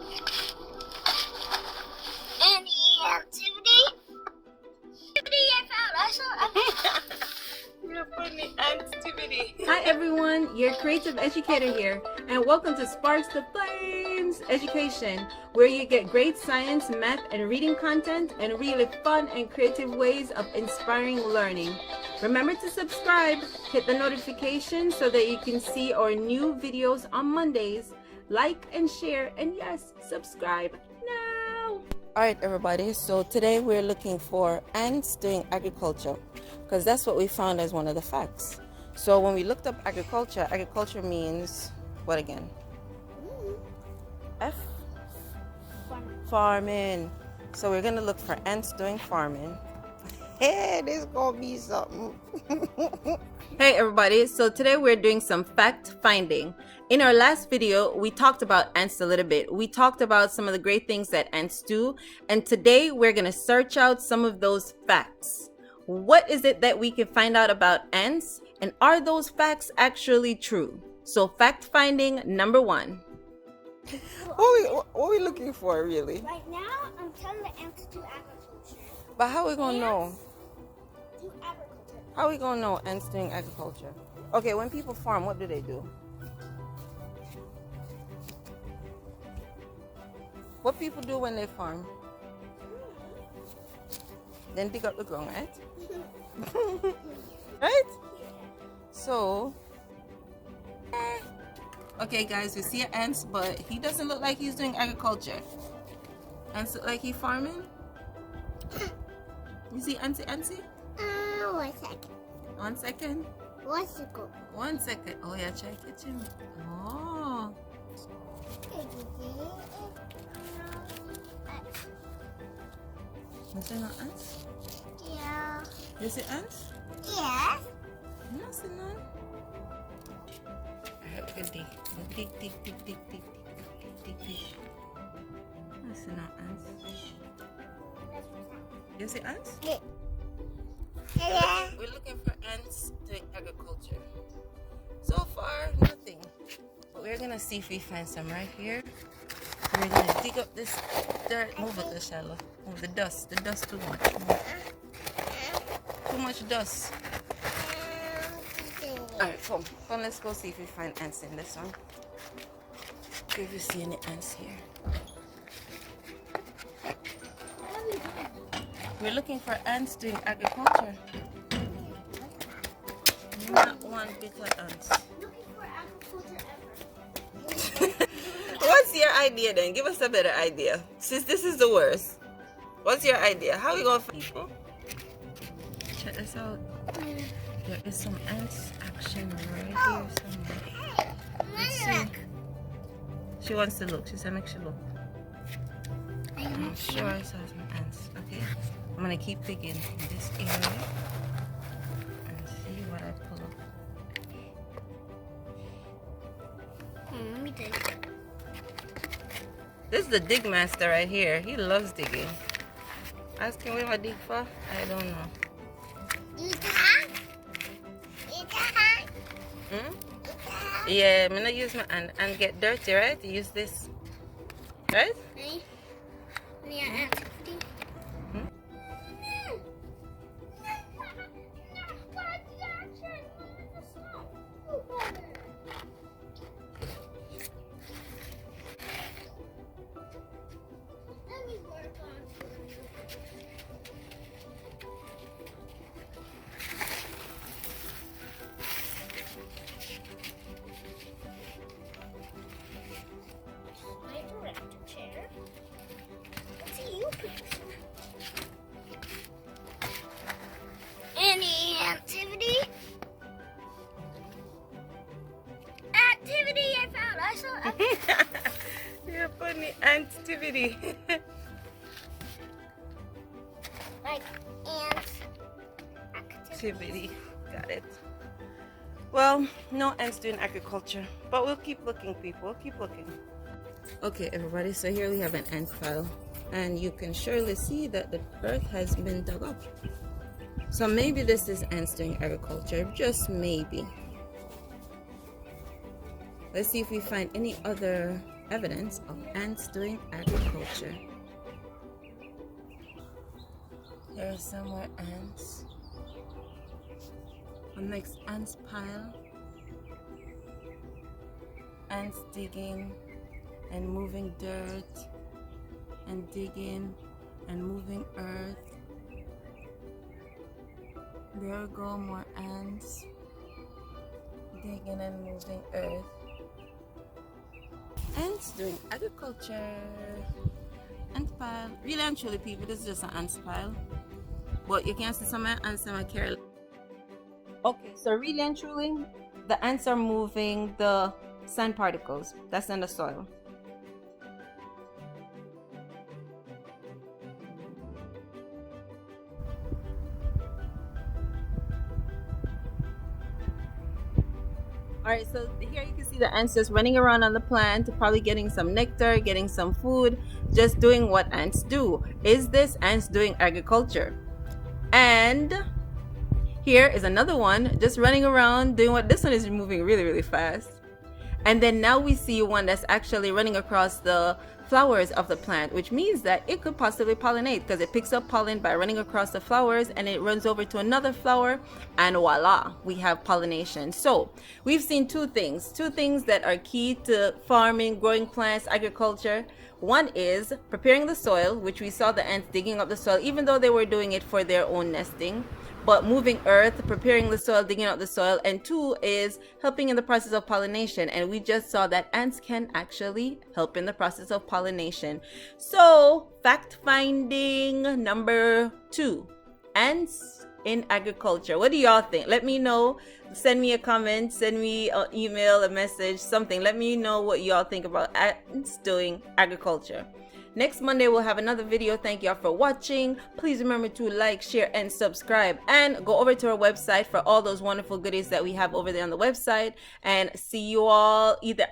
Any activity? I found. I saw. You're funny activity. Hi everyone, your creative educator here, and welcome to Sparkstoflameseducation, where you get great science, math, and reading content, and really fun and creative ways of inspiring learning. Remember to subscribe, hit the notification so that you can see our new videos on Mondays. Like and share, and yes, subscribe now. Alright everybody, so today we're looking for ants doing agriculture, because that's what we found as one of the facts. So when we looked up agriculture, agriculture means what again? F? Farming. So we're gonna look for ants doing farming. Hey, this gonna be something. Hey everybody, so today we're doing some fact finding. In our last video, we talked about ants a little bit. We talked about some of the great things that ants do, and today we're gonna search out some of those facts. What is it that we can find out about ants, and are those facts actually true? So fact finding number 1. What are we looking for really? Right now, I'm telling the ants to do agriculture. But how are we gonna know? Do agriculture. How are we gonna know ants doing agriculture? Okay, when people farm, what do they do? What people do when they farm? Then dig up the ground, right? Right? So, okay guys, we see ants, but he doesn't look like he's doing agriculture. Ants look like he's farming. You see Auntie? 1 second. 1 second. 1 second. 1 second. Oh yeah, try kitchen. Oh. You see no ants? Yeah. You see ants? Yeah. No, see none. Alright, we can dig. Dig. I see no ants. You see ants? Yeah. We're looking for ants doing agriculture. So far, nothing. But we're gonna see if we find some right here. We're gonna dig up this dirt. Move it, the shallow. Move the dust. The dust too much. Too much dust. Alright, come. Come, let's go see if we find ants in this one. See if we see any ants here. We're looking for ants doing agriculture. Not one bit of ants. Looking for agriculture ever. What's your idea then? Give us a better idea. Since this is the worst. What's your idea? How are we going to find people? Check this out. There is some ants action right here somewhere. Let's see. She wants to look. She said make sure look. I'm sure I saw some ants. Okay. I'm going to keep digging in this area and see what I pull up. Let me dig. This is the dig master right here. He loves digging. Ask him what I dig for. I don't know. Hmm? Yeah, I'm gonna use my hand and get dirty, right? Use this, right? Any activity? Activity I found. I saw. You're funny activity. Like ants. Activity. Got it. Well, no ants doing agriculture, but we'll keep looking, people. We'll keep looking. Okay, everybody. So here we have an ant pile, and you can surely see that the earth has been dug up. So maybe this is ants doing agriculture, just maybe. Let's see if we find any other evidence of ants doing agriculture. There are some more ants. A next ants pile. Ants digging and moving dirt and digging and moving earth. There go more ants digging and moving earth. Ants doing agriculture. Ant pile. Really and truly, people, this is just an ant pile. But you can see some ants in my care. Okay, so really and truly, the ants are moving the sand particles that's in the soil. Alright, so here you can see the ants just running around on the plant, probably getting some nectar, getting some food, just doing what ants do. Is this ants doing agriculture? And here is another one just running around doing what this one is moving really, really fast. And then now we see one that's actually running across the flowers of the plant, which means that it could possibly pollinate because it picks up pollen by running across the flowers and it runs over to another flower, and voila, we have pollination. So we've seen two things that are key to farming, growing plants, agriculture. One is preparing the soil, which we saw the ants digging up the soil, even though they were doing it for their own nesting. But moving earth, preparing the soil, digging out the soil. And two is helping in the process of pollination. And we just saw that ants can actually help in the process of pollination. So fact finding number 2, ants in agriculture. What do y'all think? Let me know. Send me a comment, send me an email, a message, something. Let me know what y'all think about ants doing agriculture. Next Monday, we'll have another video. Thank y'all for watching. Please remember to like, share, and subscribe. And go over to our website for all those wonderful goodies that we have over there on the website. And see you all either